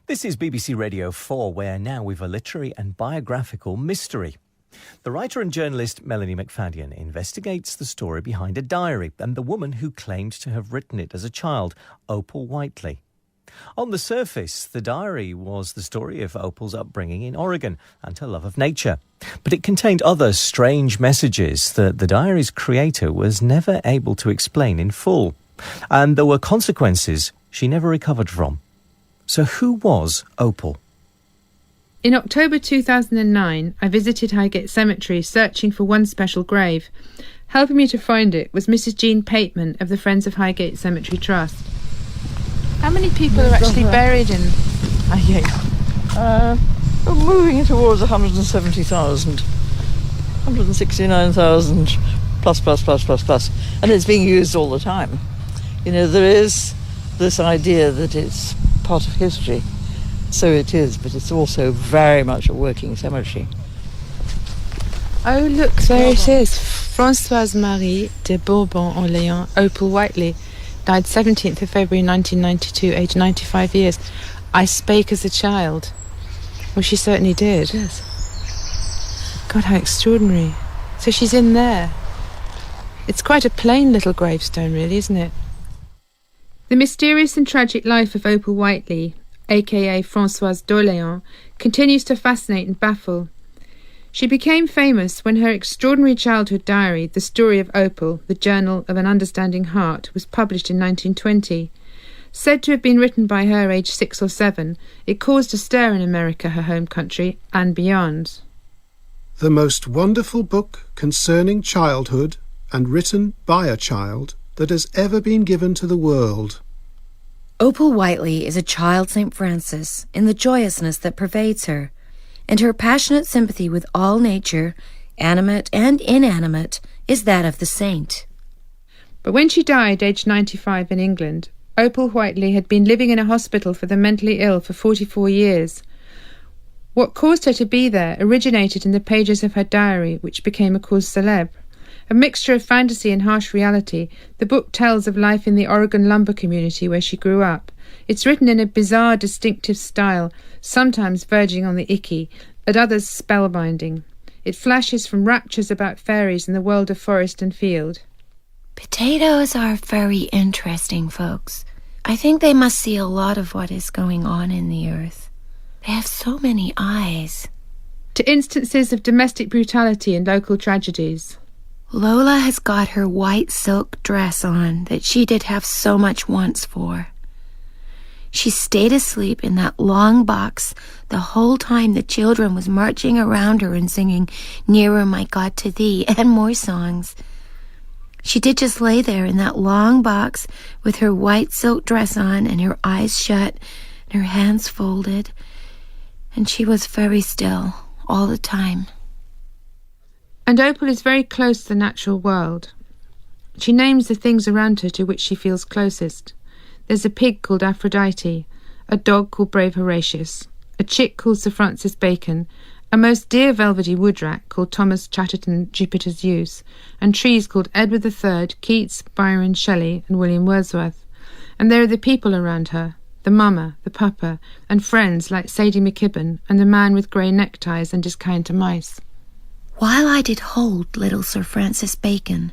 This is BBC Radio 4, where now we've a literary and biographical mystery. The writer and journalist Melanie McFadden investigates the story behind a diary and the woman who claimed to have written it as a child, Opal Whiteley. On the surface, the diary was the story of Opal's upbringing in Oregon and her love of nature. But it contained other strange messages that the diary's creator was never able to explain in full. And there were consequences she never recovered from. So who was Opal? In October 2009, I visited Highgate Cemetery searching for one special grave. Helping me to find it was Mrs. Jean Pateman of the Friends of Highgate Cemetery Trust. How many people are actually buried in Highgate? We're moving towards 170,000. 169,000 plus. And it's being used all the time. You know, there is this idea that it's part of history. So it is, but it's also very much a working cemetery. Oh, look, there it is. Françoise Marie de Bourbon-Orléans, Opal Whiteley, died 17th of February 1992, aged 95 years. I spake as a child. Well, she certainly did. Yes. God, how extraordinary. So she's in there. It's quite a plain little gravestone, really, isn't it? The mysterious and tragic life of Opal Whiteley, a.k.a. Françoise d'Orléans, continues to fascinate and baffle. She became famous when her extraordinary childhood diary, The Story of Opal, the Journal of an Understanding Heart, was published in 1920. Said to have been written by her aged 6 or 7, it caused a stir in America, her home country, and beyond. The most wonderful book concerning childhood and written by a child that has ever been given to the world. Opal Whiteley is a child St. Francis in the joyousness that pervades her, and her passionate sympathy with all nature, animate and inanimate, is that of the saint. But when she died, aged 95 in England, Opal Whiteley had been living in a hospital for the mentally ill for 44 years. What caused her to be there originated in the pages of her diary, which became a cause célèbre. A mixture of fantasy and harsh reality, the book tells of life in the Oregon lumber community where she grew up. It's written in a bizarre, distinctive style, sometimes verging on the icky, at others spellbinding. It flashes from raptures about fairies in the world of forest and field. Potatoes are very interesting, folks. I think they must see a lot of what is going on in the earth. They have so many eyes. To instances of domestic brutality and local tragedies. Lola has got her white silk dress on that she did have so much wants for. She stayed asleep in that long box the whole time the children was marching around her and singing Nearer, My God, to Thee and more songs. She did just lay there in that long box with her white silk dress on and her eyes shut and her hands folded, and she was very still all the time. And Opal is very close to the natural world. She names the things around her to which she feels closest. There's a pig called Aphrodite, a dog called Brave Horatius, a chick called Sir Francis Bacon, a most dear velvety woodrat called Thomas Chatterton Jupiter's Use, and trees called Edward III, Keats, Byron, Shelley, and William Wordsworth. And there are the people around her, the mama, the papa, and friends like Sadie McKibben and the man with grey neckties and is kind to mice. While I did hold little Sir Francis Bacon,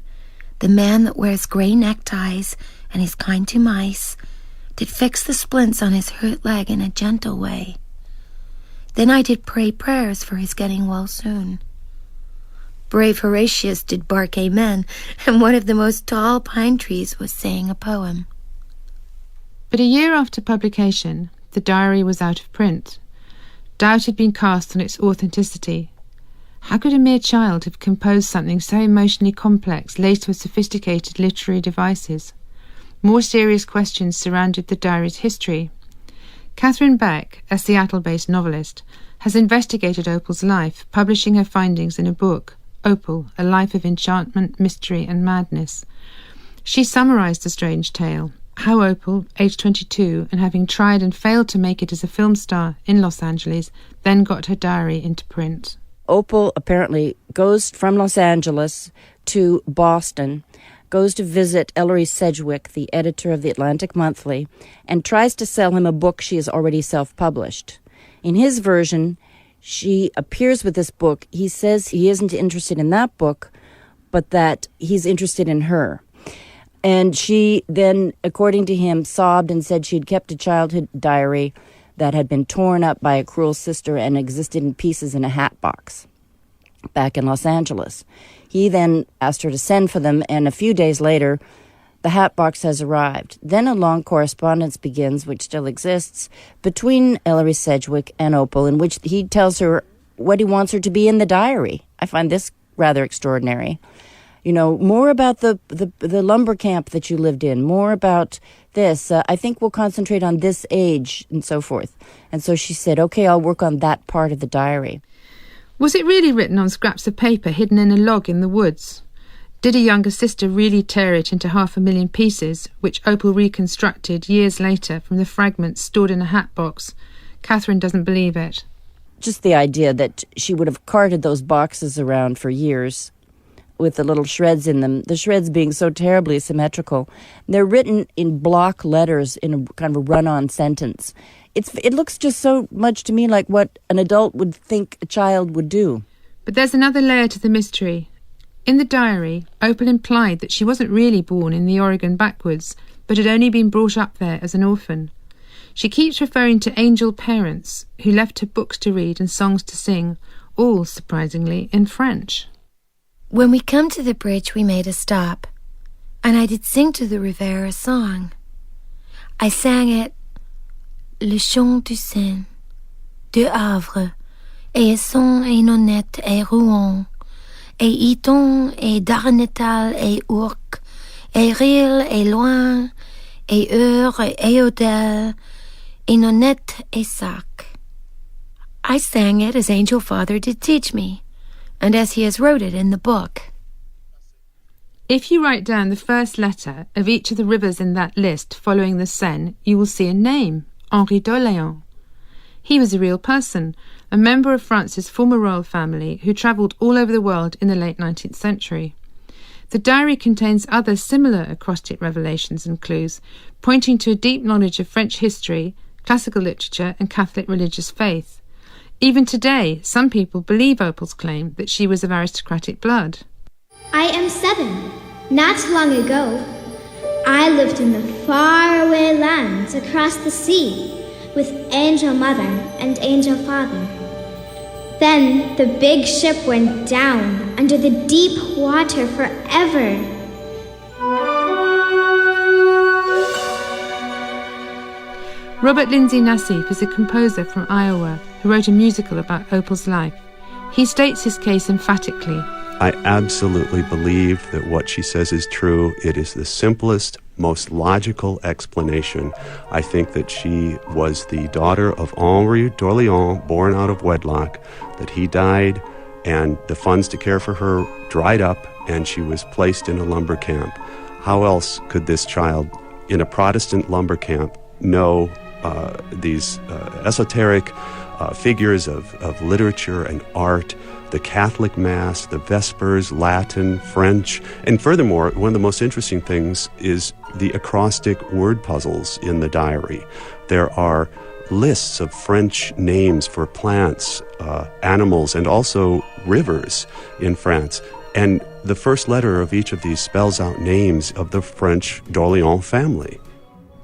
the man that wears grey neckties and is kind to mice, did fix the splints on his hurt leg in a gentle way. Then I did pray prayers for his getting well soon. Brave Horatius did bark amen, and one of the most tall pine trees was saying a poem. But a year after publication, the diary was out of print. Doubt had been cast on its authenticity. How could a mere child have composed something so emotionally complex, laced with sophisticated literary devices? More serious questions surrounded the diary's history. Catherine Beck, a Seattle-based novelist, has investigated Opal's life, publishing her findings in a book, Opal, A Life of Enchantment, Mystery and Madness. She summarised the strange tale, how Opal, aged 22, and having tried and failed to make it as a film star in Los Angeles, then got her diary into print. Opal apparently goes from Los Angeles to Boston goes to visit Ellery Sedgwick, the editor of the Atlantic Monthly, and tries to sell him a book she has already self-published. In his version, she appears with this book. He says he isn't interested in that book, but that he's interested in her. And she then, according to him, sobbed and said she'd kept a childhood diary that had been torn up by a cruel sister and existed in pieces in a hat box back in Los Angeles. He then asked her to send for them, and a few days later, the hat box has arrived. Then a long correspondence begins, which still exists, between Ellery Sedgwick and Opal, in which he tells her what he wants her to be in the diary. I find this rather extraordinary. You know, more about the lumber camp that you lived in, more about this. I think we'll concentrate on this age and so forth. And so she said, okay, I'll work on that part of the diary. Was it really written on scraps of paper hidden in a log in the woods? Did a younger sister really tear it into 500,000 pieces, which Opal reconstructed years later from the fragments stored in a hat box? Catherine doesn't believe it. Just the idea that she would have carted those boxes around for years with the little shreds in them, the shreds being so terribly symmetrical. They're written in block letters in a kind of a run-on sentence. It looks just so much to me like what an adult would think a child would do. But there's another layer to the mystery. In the diary, Opal implied that she wasn't really born in the Oregon backwoods, but had only been brought up there as an orphan. She keeps referring to angel parents who left her books to read and songs to sing, all, surprisingly, in French. When we come to the bridge, we made a stop, and I did sing to the river a song. I sang it, Le chant du Seine, de Havre, et Esson, et Nonette, et Rouen, et Iton, et Darnetal, et Ourcq, et Rille, et Loin, et Eure, et Odelle, et Nonette, et Sac. I sang it as Angel Father did teach me, and as he has wrote it in the book. If you write down the first letter of each of the rivers in that list following the Seine, you will see a name, Henri d'Orléans. He was a real person, a member of France's former royal family who travelled all over the world in the late 19th century. The diary contains other similar acrostic revelations and clues, pointing to a deep knowledge of French history, classical literature and Catholic religious faith. Even today, some people believe Opal's claim that she was of aristocratic blood. I am 7. Not long ago, I lived in the faraway lands across the sea with Angel Mother and Angel Father. Then the big ship went down under the deep water forever. Robert Lindsay Nassif is a composer from Iowa who wrote a musical about Opal's life. He states his case emphatically. I absolutely believe that what she says is true. It is the simplest, most logical explanation. I think that she was the daughter of Henri d'Orléans, born out of wedlock, that he died, and the funds to care for her dried up, and she was placed in a lumber camp. How else could this child, in a Protestant lumber camp, know these esoteric figures of literature and art, the Catholic Mass, the Vespers, Latin, French, and furthermore, one of the most interesting things is the acrostic word puzzles in the diary. There are lists of French names for plants, animals, and also rivers in France. And the first letter of each of these spells out names of the French d'Orléans family.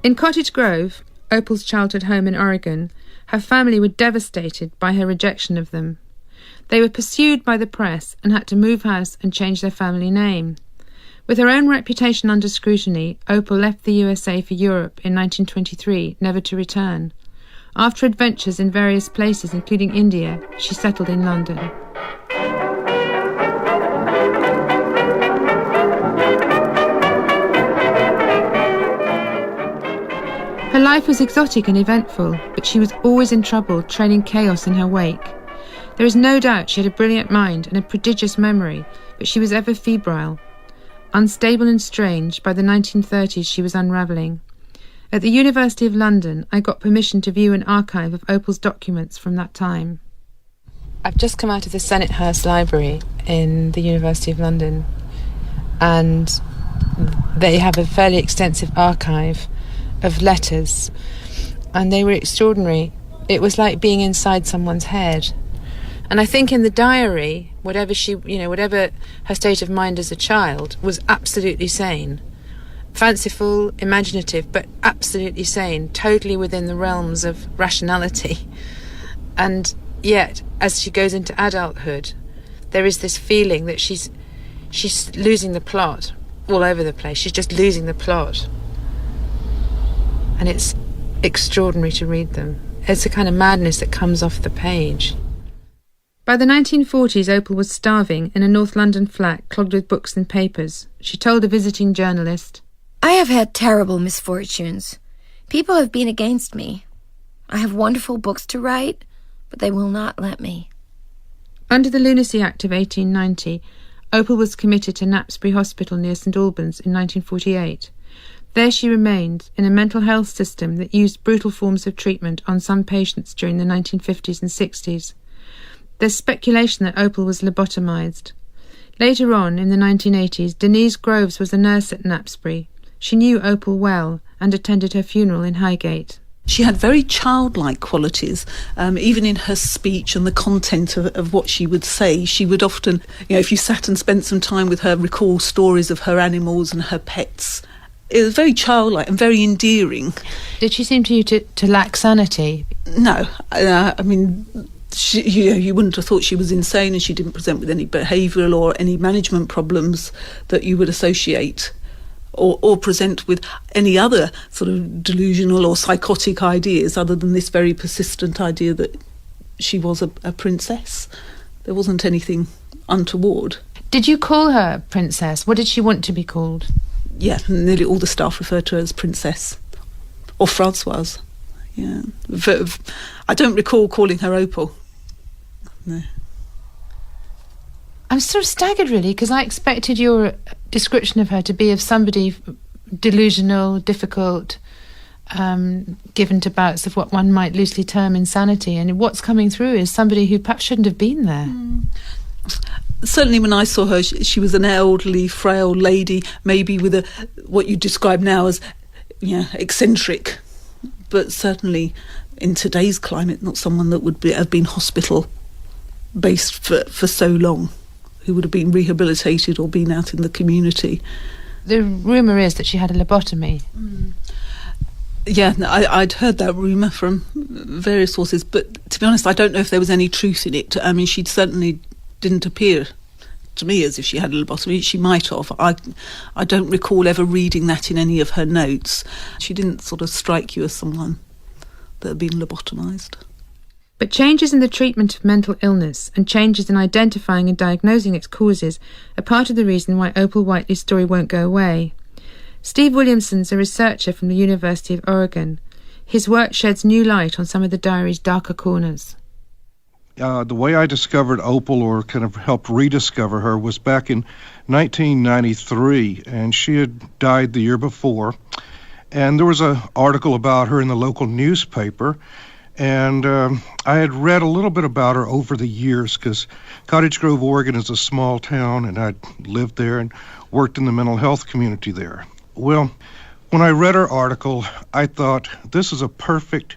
In Cottage Grove, Opal's childhood home in Oregon, her family were devastated by her rejection of them. They were pursued by the press and had to move house and change their family name. With her own reputation under scrutiny, Opal left the USA for Europe in 1923, never to return. After adventures in various places, including India, she settled in London. Her life was exotic and eventful, but she was always in trouble, trailing chaos in her wake. There is no doubt she had a brilliant mind and a prodigious memory, but she was ever febrile. Unstable and strange, by the 1930s she was unravelling. At the University of London, I got permission to view an archive of Opal's documents from that time. I've just come out of the Senate House Library in the University of London, and They have a fairly extensive archive of letters, and they were extraordinary. It was like being inside someone's head. And I think in the diary, whatever her state of mind as a child, was absolutely sane. Fanciful, imaginative, but absolutely sane, totally within the realms of rationality. And yet, as she goes into adulthood, there is this feeling that she's losing the plot all over the place. She's just losing the plot. And it's extraordinary to read them. It's a kind of madness that comes off the page. By the 1940s, Opal was starving in a North London flat clogged with books and papers. She told a visiting journalist, I have had terrible misfortunes. People have been against me. I have wonderful books to write, but they will not let me. Under the Lunacy Act of 1890, Opal was committed to Knapsbury Hospital near St Albans in 1948. There she remained, in a mental health system that used brutal forms of treatment on some patients during the 1950s and 60s. There's speculation that Opal was lobotomised. Later on, in the 1980s, Denise Groves was a nurse at Knapsbury. She knew Opal well and attended her funeral in Highgate. She had very childlike qualities, even in her speech and the content of what she would say. She would often, if you sat and spent some time with her, recall stories of her animals and her pets. It was very childlike and very endearing. Did she seem to you to lack sanity? No. You wouldn't have thought she was insane, and she didn't present with any behavioural or any management problems that you would associate or present with any other sort of delusional or psychotic ideas other than this very persistent idea that she was a princess. There wasn't anything untoward. Did you call her Princess? What did she want to be called? Yeah, nearly all the staff referred to her as Princess or Françoise. Yeah, I don't recall calling her Opal. No. I'm sort of staggered, really, because I expected your description of her to be of somebody delusional, difficult, given to bouts of what one might loosely term insanity. And what's coming through is somebody who perhaps shouldn't have been there. Certainly when I saw her, she was an elderly, frail lady, maybe with what you describe now as eccentric, but certainly in today's climate, not someone that would have been hospital-based for so long, who would have been rehabilitated or been out in the community. The rumour is that she had a lobotomy. Yeah, I'd heard that rumour from various sources, but to be honest, I don't know if there was any truth in it. I mean, she certainly didn't appear to me as if she had a lobotomy. She might have. I don't recall ever reading that in any of her notes. She didn't sort of strike you as someone that had been lobotomised. But changes in the treatment of mental illness and changes in identifying and diagnosing its causes are part of the reason why Opal Whiteley's story won't go away. Steve Williamson's a researcher from the University of Oregon. His work sheds new light on some of the diary's darker corners. The way I discovered Opal, or kind of helped rediscover her, was back in 1993, and she had died the year before. And there was an article about her in the local newspaper, and I had read a little bit about her over the years because Cottage Grove, Oregon is a small town, and I'd lived there and worked in the mental health community there. Well, when I read her article, I thought this is a perfect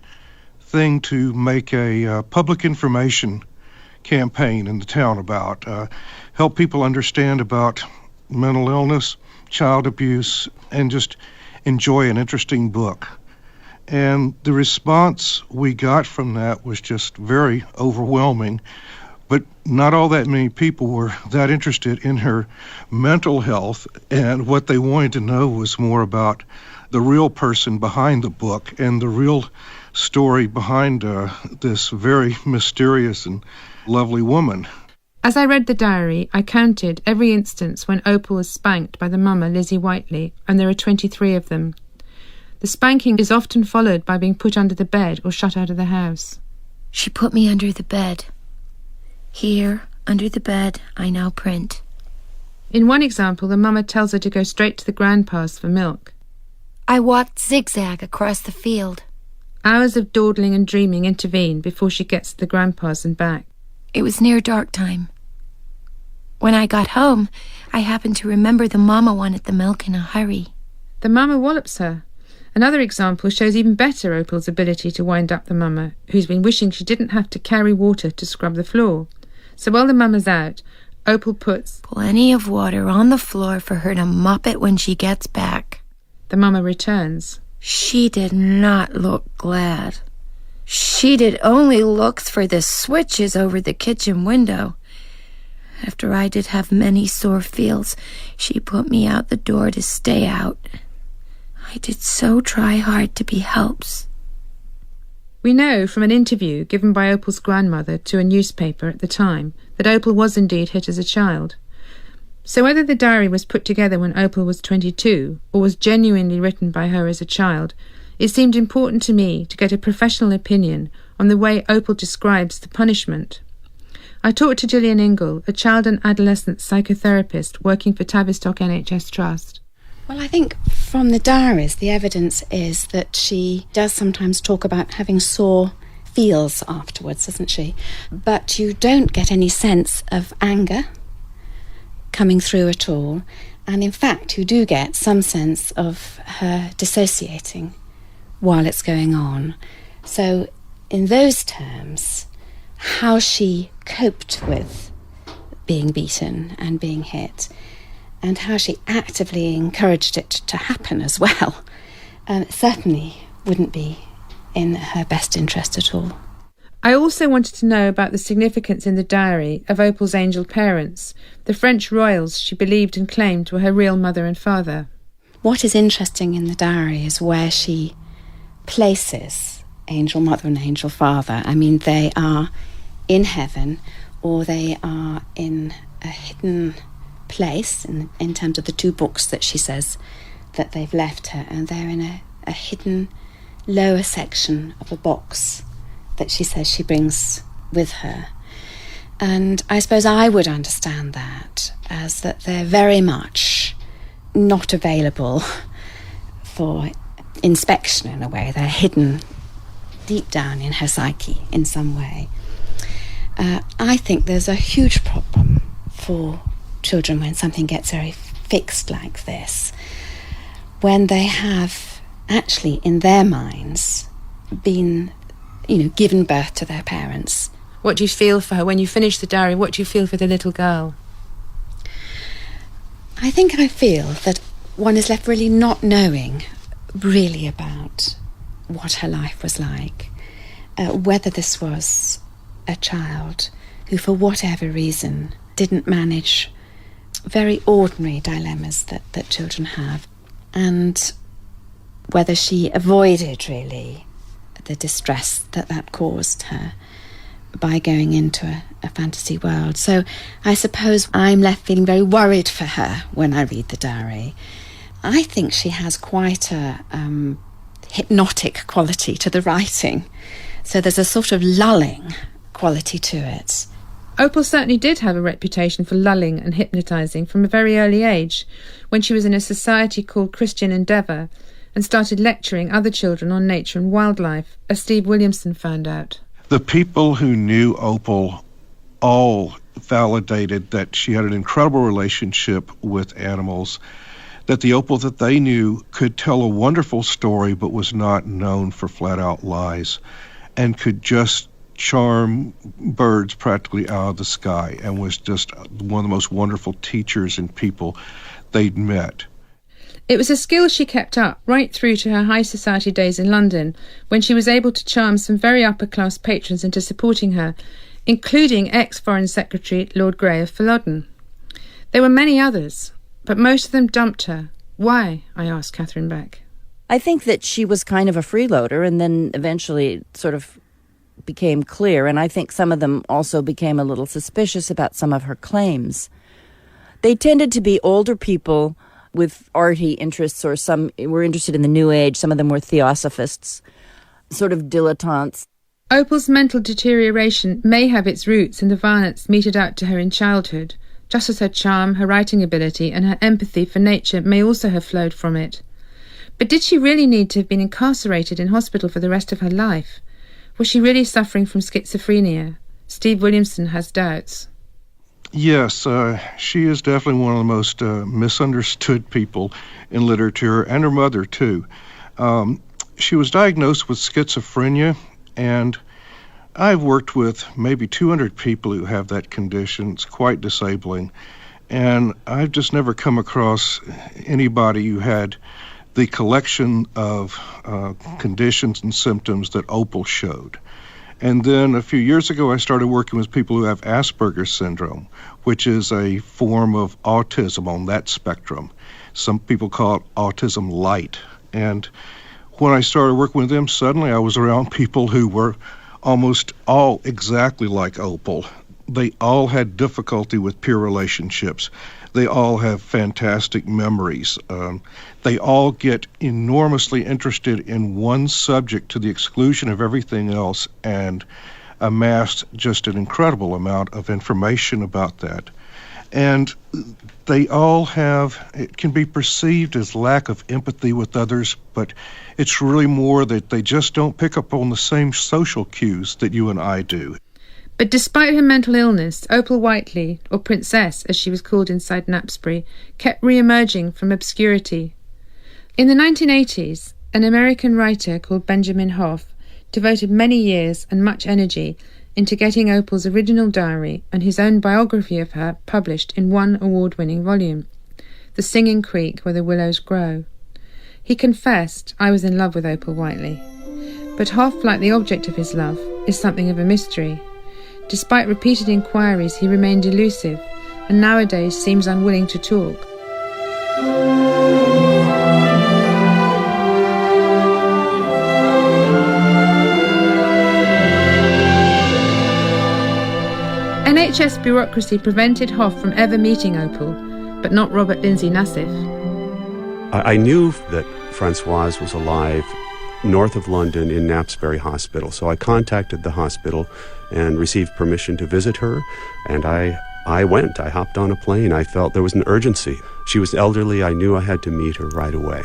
thing to make a public information campaign in the town about, help people understand about mental illness, child abuse, and just enjoy an interesting book. And the response we got from that was just very overwhelming, but not all that many people were that interested in her mental health, and what they wanted to know was more about the real person behind the book and the real story behind this very mysterious and lovely woman. As I read the diary, I counted every instance when Opal was spanked by the mama, Lizzie Whiteley, and there are 23 of them. The spanking is often followed by being put under the bed or shut out of the house. She put me under the bed. Here, under the bed, I now print. In one example, the mama tells her to go straight to the grandpa's for milk. I walked zigzag across the field. Hours of dawdling and dreaming intervene before she gets to the grandpa's and back. It was near dark time. When I got home, I happened to remember the mama wanted the milk in a hurry. The mama wallops her. Another example shows even better Opal's ability to wind up the mama, who's been wishing she didn't have to carry water to scrub the floor. So while the mama's out, Opal puts plenty of water on the floor for her to mop it when she gets back. The mama returns. She did not look glad. She did only look for the switches over the kitchen window. After I did have many sore feels, she put me out the door to stay out. I did so try hard to be helps. We know from an interview given by Opal's grandmother to a newspaper at the time that Opal was indeed hit as a child. So whether the diary was put together when Opal was 22 or was genuinely written by her as a child, it seemed important to me to get a professional opinion on the way Opal describes the punishment. I talked to Gillian Ingle, a child and adolescent psychotherapist working for Tavistock NHS Trust. Well, I think from the diaries, the evidence is that she does sometimes talk about having sore feels afterwards, doesn't she? But you don't get any sense of anger coming through at all. And in fact, you do get some sense of her dissociating while it's going on. So in those terms, how she coped with being beaten and being hit, and how she actively encouraged it to happen as well, certainly wouldn't be in her best interest at all. I also wanted to know about the significance in the diary of Opal's angel parents, the French royals she believed and claimed were her real mother and father. What is interesting in the diary is where she places angel mother and angel father. I mean, they are in heaven, or they are in a hidden place in terms of the two books that she says that they've left her, and they're in a hidden lower section of a box that she says she brings with her. And I suppose I would understand that as that they're very much not available for inspection in a way. They're hidden deep down in her psyche in some way. I think there's a huge problem for children when something gets very fixed like this, when they have actually in their minds been, given birth to their parents. What do you feel for her when you finish the diary? What do you feel for the little girl? I think I feel that one is left really not knowing really about what her life was like, whether this was a child who for whatever reason didn't manage very ordinary dilemmas that children have, and whether she avoided really the distress that caused her by going into a fantasy world. So I suppose I'm left feeling very worried for her when I read the diary. I think she has quite a hypnotic quality to the writing, so there's a sort of lulling quality to it. Opal certainly did have a reputation for lulling and hypnotising from a very early age, when she was in a society called Christian Endeavour and started lecturing other children on nature and wildlife, as Steve Williamson found out. The people who knew Opal all validated that she had an incredible relationship with animals, that the Opal that they knew could tell a wonderful story but was not known for flat-out lies, and could just charm birds practically out of the sky, and was just one of the most wonderful teachers and people they'd met. It was a skill she kept up right through to her high society days in London, when she was able to charm some very upper-class patrons into supporting her, including ex-Foreign Secretary Lord Grey of Flodden. There were many others, but most of them dumped her. Why? I asked Catherine Beck. I think that she was kind of a freeloader, and then eventually it sort of became clear, and I think some of them also became a little suspicious about some of her claims. They tended to be older people with arty interests, or some were interested in the New Age. Some of them were theosophists, sort of dilettantes. Opal's mental deterioration may have its roots in the violence meted out to her in childhood, just as her charm, her writing ability, and her empathy for nature may also have flowed from it. But did she really need to have been incarcerated in hospital for the rest of her life? Was she really suffering from schizophrenia? Steve Williamson has doubts. Yes, she is definitely one of the most misunderstood people in literature, and her mother, too. She was diagnosed with schizophrenia, and I've worked with maybe 200 people who have that condition. It's quite disabling. And I've just never come across anybody who had the collection of conditions and symptoms that Opal showed. And then a few years ago, I started working with people who have Asperger's syndrome, which is a form of autism on that spectrum. Some people call it autism light. And when I started working with them, suddenly I was around people who were almost all exactly like Opal. They all had difficulty with peer relationships. They all have fantastic memories. They all get enormously interested in one subject to the exclusion of everything else and amassed just an incredible amount of information about that. And they all have, it can be perceived as lack of empathy with others, but it's really more that they just don't pick up on the same social cues that you and I do. But despite her mental illness, Opal Whiteley, or Princess as she was called inside Knapsbury, kept re-emerging from obscurity. In the 1980s, an American writer called Benjamin Hoff devoted many years and much energy into getting Opal's original diary and his own biography of her published in one award-winning volume, The Singing Creek Where the Willows Grow. He confessed, "I was in love with Opal Whiteley." But Hoff, like the object of his love, is something of a mystery. Despite repeated inquiries, he remained elusive and nowadays seems unwilling to talk. NHS bureaucracy prevented Hoff from ever meeting Opal, but not Robert Lindsay Nassif. I knew that Francoise was alive north of London in Knapsbury Hospital, so I contacted the hospital and received permission to visit her, and I went. I hopped on a plane. I felt there was an urgency. She was elderly. I knew I had to meet her right away.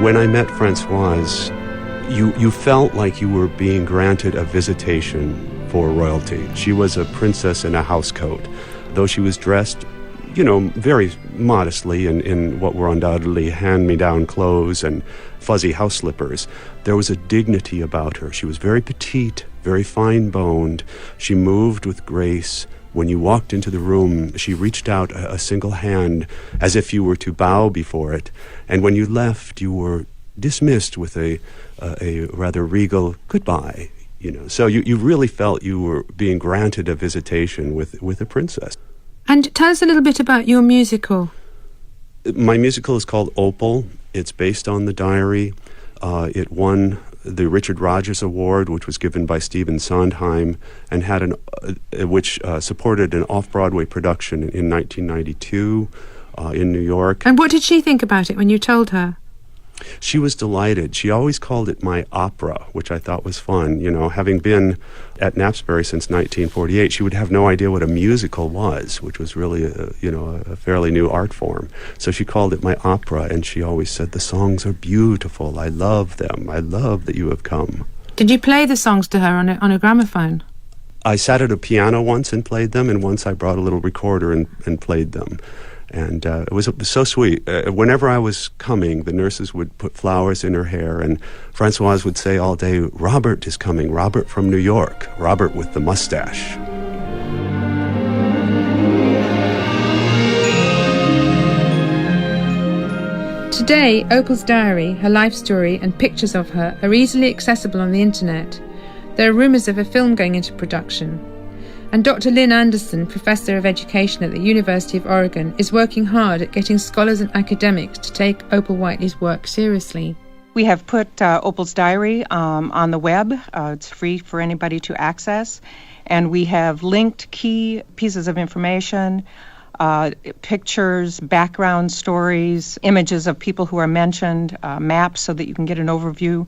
When I met Francoise, you felt like you were being granted a visitation for royalty. She was a princess in a housecoat, though she was dressed, very modestly in what were undoubtedly hand-me-down clothes and fuzzy house slippers. There was a dignity about her. She was very petite, very fine-boned. She moved with grace. When you walked into the room, she reached out a single hand as if you were to bow before it. And when you left, you were dismissed with a rather regal goodbye. So you really felt you were being granted a visitation with a princess. And tell us a little bit about your musical. My musical is called Opal. It's based on the diary. It won the Richard Rogers Award, which was given by Stephen Sondheim, and had which supported an off-Broadway production in 1992 in New York. And what did she think about it when you told her? She was delighted. She always called it my opera, which I thought was fun. Having been at Knapsbury since 1948, she would have no idea what a musical was, which was really a fairly new art form. So she called it my opera, and she always said, "The songs are beautiful. I love them. I love that you have come." Did you play the songs to her on a gramophone? I sat at a piano once and played them, and once I brought a little recorder and played them. And it was so sweet. Whenever I was coming, the nurses would put flowers in her hair, and Francoise would say all day, "Robert is coming, Robert from New York, Robert with the mustache." Today, Opal's diary, her life story, and pictures of her are easily accessible on the internet. There are rumours of a film going into production. And Dr. Lynn Anderson, Professor of Education at the University of Oregon, is working hard at getting scholars and academics to take Opal Whiteley's work seriously. We have put Opal's diary on the web. It's free for anybody to access. And we have linked key pieces of information, pictures, background stories, images of people who are mentioned, maps so that you can get an overview.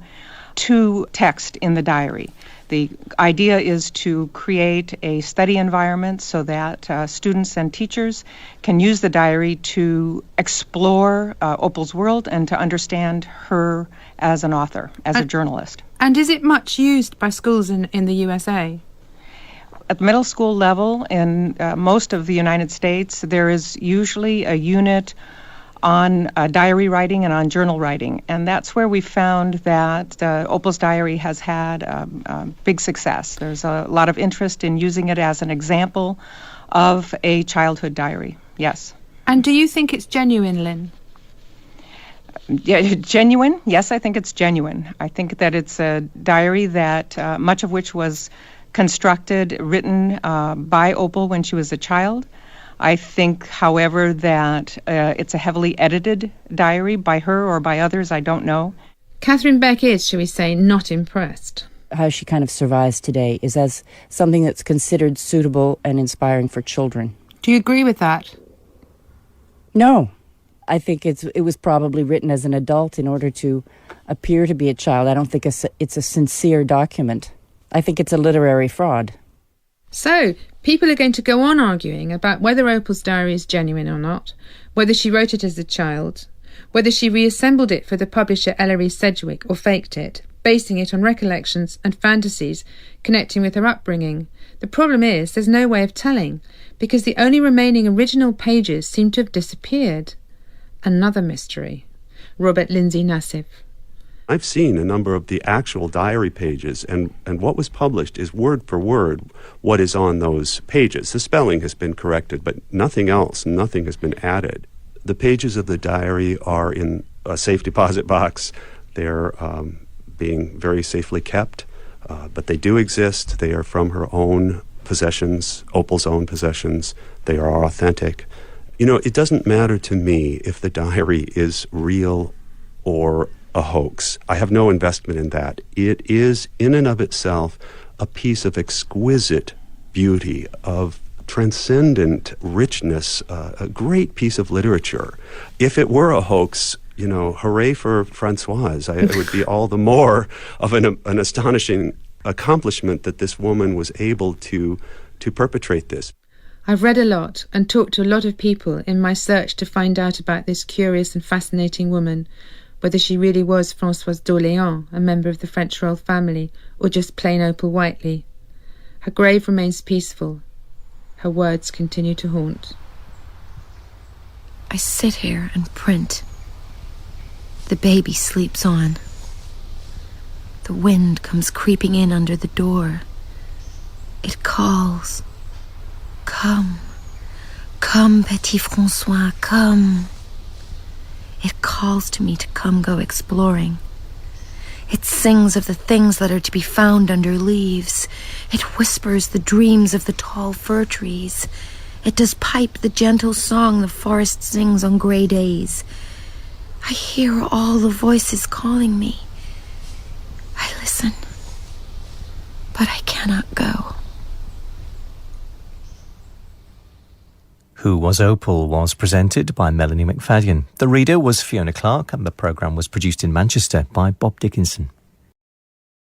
to text in the diary. The idea is to create a study environment so that students and teachers can use the diary to explore Opal's world and to understand her as an author, as a journalist. And is it much used by schools in the USA? At the middle school level in most of the United States, there is usually a unit on diary writing and on journal writing. And that's where we found that Opal's Diary has had big success. There's a lot of interest in using it as an example of a childhood diary, yes. And do you think it's genuine, Lynn? Yeah, genuine? Yes, I think it's genuine. I think that it's a diary that much of which was constructed, written by Opal when she was a child. I think, however, that it's a heavily edited diary by her or by others, I don't know. Catherine Beck is, shall we say, not impressed. How she kind of survives today is as something that's considered suitable and inspiring for children. Do you agree with that? No. I think it was probably written as an adult in order to appear to be a child. I don't think it's a sincere document. I think it's a literary fraud. So, people are going to go on arguing about whether Opal's diary is genuine or not, whether she wrote it as a child, whether she reassembled it for the publisher Ellery Sedgwick or faked it, basing it on recollections and fantasies connecting with her upbringing. The problem is there's no way of telling, because the only remaining original pages seem to have disappeared. Another mystery. Robert Lindsay Nassif. I've seen a number of the actual diary pages, and what was published is word for word what is on those pages. The spelling has been corrected, but nothing else, nothing has been added. The pages of the diary are in a safe deposit box. They're being very safely kept, but they do exist. They are from her own possessions, Opal's own possessions. They are authentic. You know, it doesn't matter to me if the diary is real or a hoax. I have no investment in that. It is, in and of itself, a piece of exquisite beauty, of transcendent richness, a great piece of literature. If it were a hoax, you know, hooray for Françoise. It would be all the more of an astonishing accomplishment that this woman was able to perpetrate this. I've read a lot and talked to a lot of people in my search to find out about this curious and fascinating woman, whether she really was Françoise d'Orléans, a member of the French royal family, or just plain Opal Whiteley. Her grave remains peaceful. Her words continue to haunt. I sit here and print. The baby sleeps on. The wind comes creeping in under the door. It calls. Come, come, petit François, come. It calls to me to come go exploring. It sings of the things that are to be found under leaves. It whispers the dreams of the tall fir trees. It does pipe the gentle song the forest sings on grey days. I hear all the voices calling me. I listen, but I cannot go. Who Was Opal was presented by Melanie McFadden. The reader was Fiona Clark, and the programme was produced in Manchester by Bob Dickinson.